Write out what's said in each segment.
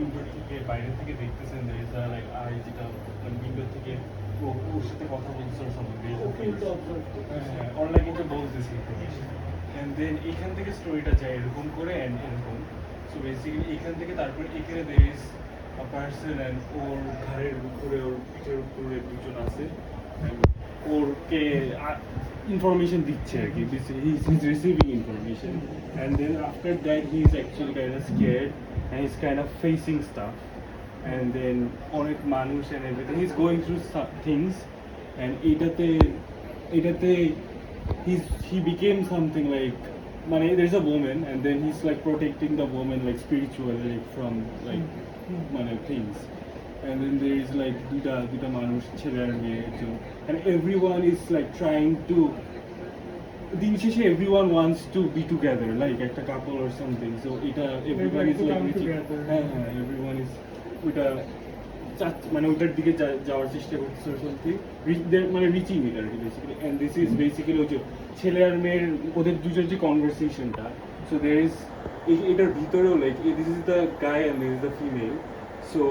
Window থেকে বাইরে থেকে দেখতেছেন there is a like I যেটা মানে উইন্ডো থেকে ওর সাথে কথা বলছে or something there is a face হ্যাঁ or like এটা বলতেছে information and then এখান থেকে স্টোরিটা যায় এরকম করে and এরকম so basically এখান থেকে তারপর এখানে there is a person and ওর ঘাড়ের উপরে ওর পিঠের উপরে দুজন আছে and ওরকে information দিচ্ছে আর কি he's receiving information and then after that he's actually kind of scared and he's kind of facing stuff and then অনেক মানুষ and everything he's going through things and এটাতে he became something like মানে there's a woman and then he's like protecting the woman like spiritually like from like মানে things and then there is like দুটা মানুষ ছেলে আর মেয়ে একজন and everyone is like trying to দিন শেষে everyone wants to be together like একটা couple or something so এটা everyone is like হ্যাঁ everyone is ওটা মানে ওটার দিকে যাওয়ার চেষ্টা করছে or something মানে reaching it আর কি basically and this is basically ওই যে ছেলে আর মেয়ের ওদের দুজন যে conversationটা so there is এটার ভিতরেও like this is the guy and this is the female so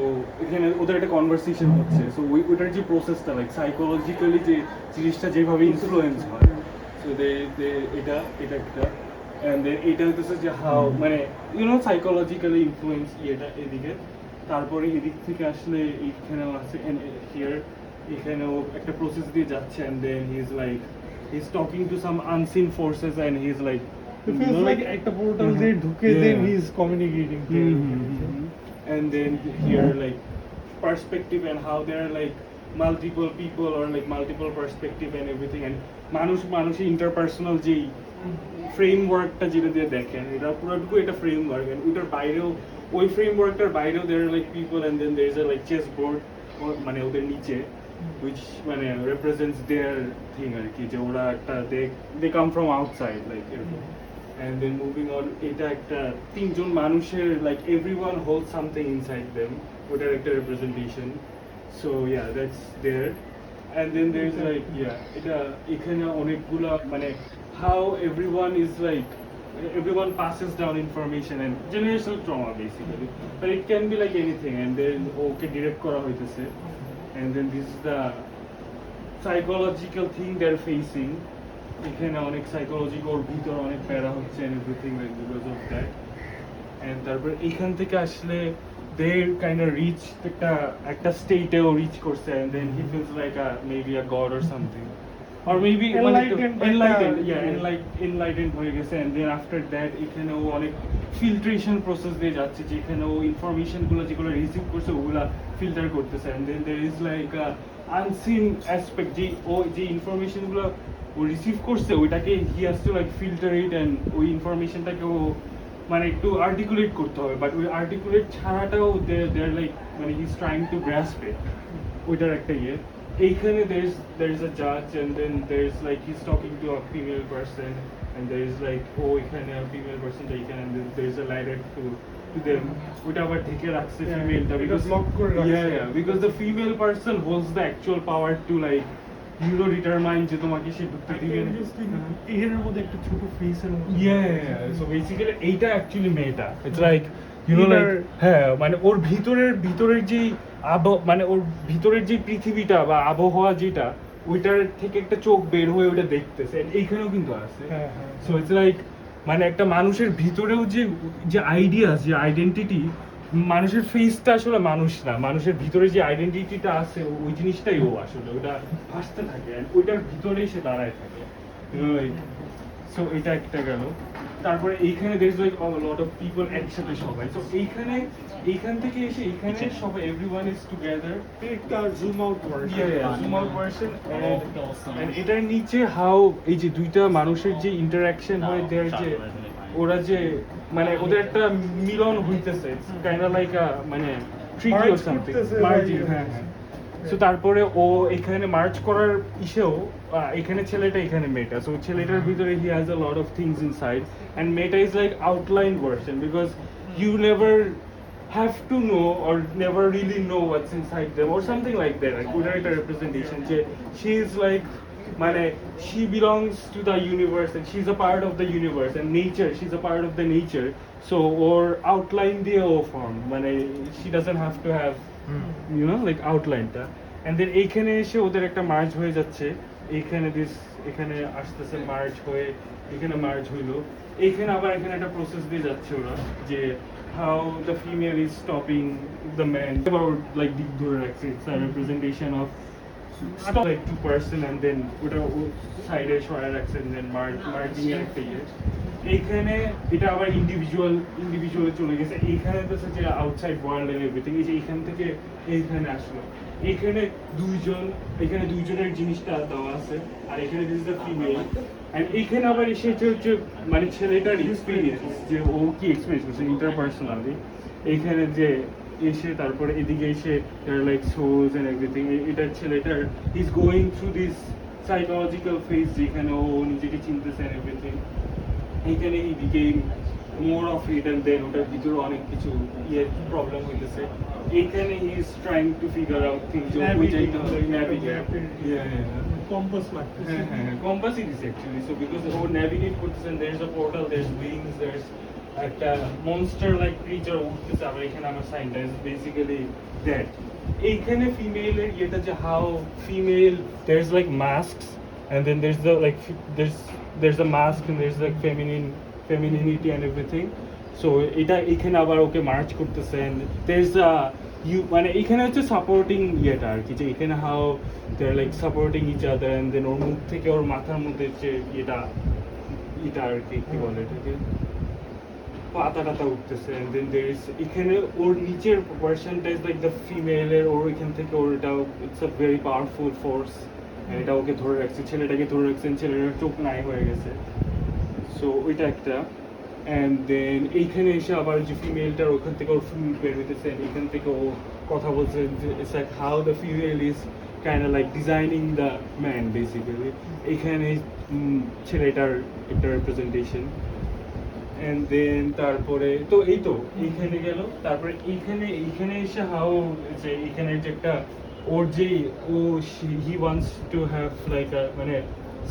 এখানে ওদের একটা কনভারসেশন হচ্ছে সো ওইটার যে প্রসেসটা লাইক সাইকোলজিক্যালি যে জিনিসটা যেভাবে ইনফ্লুয়েন্স হয় সো এটা একটা অ্যান্ড দেন এটা হচ্ছে যে হাউ মানে ইউনো সাইকোলজিক্যালি ইনফ্লুয়েন্স এটা এদিকে তারপরে এদিক থেকে আসলে এইখানেও আছে অ্যান্ড হিয়ার এখানেও একটা প্রসেস দিয়ে যাচ্ছে and then he is like he is talking to some unseen forces and he is like It feels like একটা পোর্টাল দিয়ে ঢুকে then he is communicating. And then here like perspective and how there are like multiple people or like multiple perspective and everything and মানুষের interpersonal যে ফ্রেমওয়ার্কটা যেটা দিয়ে দেখেন এটা পুরোটুকু এটা ফ্রেমওয়ার্ক and ওইটার বাইরেও ওই ফ্রেমওয়ার্কটার বাইরেও there are like people and then there is a like chess board মানে ওদের নিচে which মানে represents their thing আর কি যে ওরা একটা they come from outside like এরকম and then moving on এটা একটা তিনজন মানুষের like everyone holds something inside them ওটার একটা representation so yeah that's there and then there's like yeah এটা এখানে অনেকগুলা মানে how everyone is like everyone passes down information and generational trauma basically but it can be like anything and then okay direct করা হইতেছে and then this is the psychological thing they're facing এখানে অনেক psychology ওর ভিতর অনেক প্যারা হচ্ছে and everything like because of that and তারপর এখান থেকে আসলে they kind of reach একটা স্টেটেও রিচ করছে and then he feels like maybe a god or something or maybe enlightened হয়ে গেছে and then after that এখানে ও অনেক ফিল্ট্রেশন প্রসেস দিয়ে যাচ্ছে যেখানে ও ইনফরমেশন গুলো যেগুলো রিসিভ করছে ওগুলা ফিল্টার করতেছে and then there is like a unseen aspect যে ইনফরমেশন গুলো ও রিসিভ করছে ওইটাকে he has to like filter it and ওই ইনফরমেশনটাকে ও মানে একটু আর্টিকুলেট করতে হবে বাট ওই আর্টিকুলেট ছাড়াটাও দেয়ার লাইক মানে he is trying to grasp it ওইটার একটা এইখানে there is a judge and then there is like he's talking to a female person and there is like এখানে a female person এইখানে and then there is a ladder to them ওইটা আবার ঢেকে রাখছে ফিমেলটা because লক করে রাখছে because the female person holds the actual power to like determine যে তোমাকে সে ঢুকতে দিবে এর মধ্যে একটা ছোট ফেসের মতো সো বেসিক্যালি এইটা অ্যাকচুয়ালি মেয়েটা it's like you know like হ্যাঁ মানে ওর ভিতরের যে মানে ওর ভিতরের যে পৃথিবীটা বা আবহাওয়া যেটা ওইটার থেকে একটা চোখ বের হয়ে ওটা দেখতেছে এইখানেও কিন্তু আছে সো ইটস লাইক মানে একটা মানুষের ভিতরেও যে আইডিয়াস যে আইডেন্টিটি মানুষের ফেসটা আসলে মানুষ না মানুষের ভিতরে যে আইডেন্টিটিটা আছে ওই জিনিসটাই ও আসলে ওটা ভাসতে থাকে ওইটার ভিতরেই সে দাঁড়ায় থাকে সো এটা একটা গেল তারপরে এইখানে there is like a lot of people একসাথে সবাই তো এইখান থেকে এসে এইখানে সবাই everyone is together একটা জুম আউট ভার্সন and এটার নিচে হাউ এই যে দুইটা মানুষের যে ইন্টারঅ্যাকশন হয় দেয়ার যে ওরা যে মানে ওদের একটা মিলন হইতেছে কাইন্ড অফ লাইক মানে ট্রিকি অর সামথিং মার্জিং হ্যাঁ সো তারপরে ও এখানে মার্চ করার ইসেও এখানে ছেলেটা এখানে মেয়েটা সো ছেলেটার ভিতরে he has a lot of things inside and মেয়েটা is like outline version because you never have to know or never really know what's inside them or something like that like ওটার একটা representation যে she is like মানে she belongs to the universe and she's a part of the universe and nature, she's a part of the nature. So or outline দিয়ে ও form, মানে she doesn't have to have you know like outline টা, and then এইখানে এসে ওদের একটা merge হয়ে যাচ্ছে, এখানে আসতেছে মার্জ হয়ে, এখানে মার্জ হইলো, এইখানে আবার এখানে একটা প্রসেস দিয়ে যাচ্ছে ওরা যে how the female is stopping the man about like দিক ধরে রাখছে, it's a representation of stop like two person and then ওটা সাইডে সরায় রাখছে and then মার্জিং এর একটা ইয়ে, এইখানে এটা আবার ইন্ডিভিজুয়ালে চলে গেছে, এইখানে তো হচ্ছে আউটসাইড ওয়ার্ল্ড এন্ড এভরিথিং, এই যে এইখান থেকে এইখানে আসলো, এখানে দুইজনের জিনিসটা দেওয়া আছে, আর এখানে দিস দ্য ফিমেল, এন্ড এখানে আবার এসে হচ্ছে মানে ছেলেটার এক্সপিরিয়েন্স, যে ও কি এক্সপিরিয়েন্স করছে ইন্টারপার্সোনালি, এইখানে যে এসে তারপরে এদিকে এসে লাইক সোলস এন্ড এভরিথিং, এটা ছেলেটার is going through this psychological phase যেখানে ও নিজেকে চিনতেছে এন্ড এভরিথিং, এইখানে he became more of it and then ওটার ভিতরে অনেক কিছু প্রবলেম হইতেছে, এইখানে he is trying to figure out things, বুঝাইতে হবে ন্যাভিগেট, কম্পাস লাগতেছে, compass it is actually, so because ও ন্যাভিগেট করতেছেন, there is a portal, there is wings, there is একটা মনস্টার লাইক ক্রিচার উঠতেছে, আবার এখানে আমার সাইনটা ইজ বেসিক্যালি দ্যাট, এইখানে ফিমেলের ইয়েটা যে how female, there is like masks and then there's the like there's a mask and there's like femininity and everything, so এটা এখানে আবার ওকে মার্চ করতেছে, and there's a you মানে এখানে হচ্ছে সাপোর্টিং ইয়েটা আর কি, যে এখানে how they are like supporting each other, and then ওর মুখ থেকে ওর মাথার মধ্যে যে এটা আর কি বলে এটাকে পাতা টাতা উঠতেছে, and then there is এখানে ওর নিচের ভার্সনটা ইজ লাইক দ্য ফিমেলের, ওর এখান থেকে ওর এটা it's a very powerful force, এটা ওকে ধরে রাখছে, ছেলেটাকে ধরে রাখছেন, ছেলেটার চোখ নাই হয়ে গেছে, সো ওইটা একটা, অ্যান্ড দেন এইখানে এসে আবার যে ফিমেলটার ওখান থেকে ওর ফিমেল বের হইতেছে, এখান থেকে ও কথা বলছে, it's like how the female is kind of like designing the man basically, এখানে ছেলেটার একটা রিপ্রেজেন্টেশন, অ্যান্ড দেন তারপরে তো এই তো এইখানে গেল, তারপরে এইখানে এসে হাউ যে এখানে যে একটা ওর যে ও he wants to have like a মানে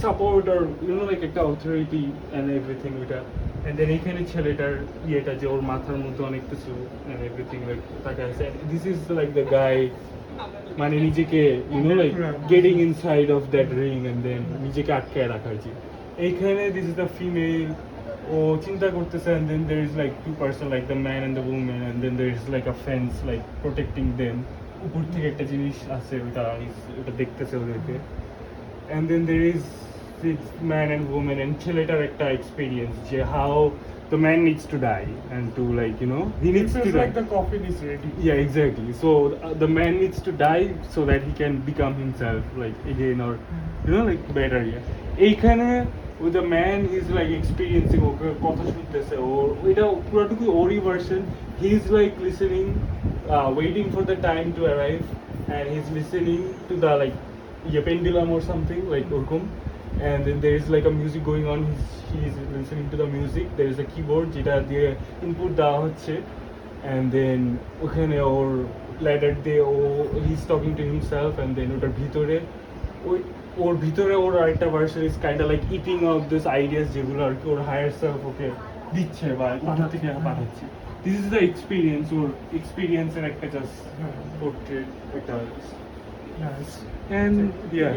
support or you know like একটা অথরিটি অ্যান্ড এভরিথিং ওইটা, অ্যান্ড দেন এখানে ছেলেটার ইয়েটা যে ওর মাথার মধ্যে অনেক কিছু অ্যান্ড এভরিথিং লাইক তাকে আছে, this is like the guy, মানে নিজেকে you know like getting inside of that ring and then নিজেকে আটকায় রাখার যে, এইখানে দিস ইজ দ্য ফিমেল, ও চিন্তা করতেছে, and then there is like two person like the man and the woman, and then there is like a fence like protecting them, উপর থেকে একটা জিনিস আছে ওটা দেখতেছে ওদেরকে, and then there is this man and woman, and ছেলেটার একটা এক্সপিরিয়েন্স যে how the man needs to die and to like you know he needs to like the coffin is ready, yeah exactly, so the man needs to die so that he can become himself like again or you know like better, yeah, এইখানে with the man he's like experiencing ওকে কথা শুনতেছে, ওর এটা পুরোটুকু ওরই version, he is like listening, waiting for the time to arrive, and he's listening to the like pendulum or something like ওরকম, and then there is like a music going on, he is listening to the music, there is a keyboard যেটা দিয়ে input দেওয়া হচ্ছে, and then ওখানে ওর ladder দিয়ে he's talking to himself, and then ওটার ভিতরে ওর ভিতরে ওর আরেকটা version is kind of like eating out this ideas যেগুলো আর কি ওর হায়ার সেলফ ওকে দিচ্ছে বা মাথা থেকে পাঠাচ্ছে, দিস ইজ দ্য এক্সপিরিয়েন্স, ওর এক্সপিরিয়েন্সের একটা জাস্ট পোর্ট্রেট একটা, nice, and yeah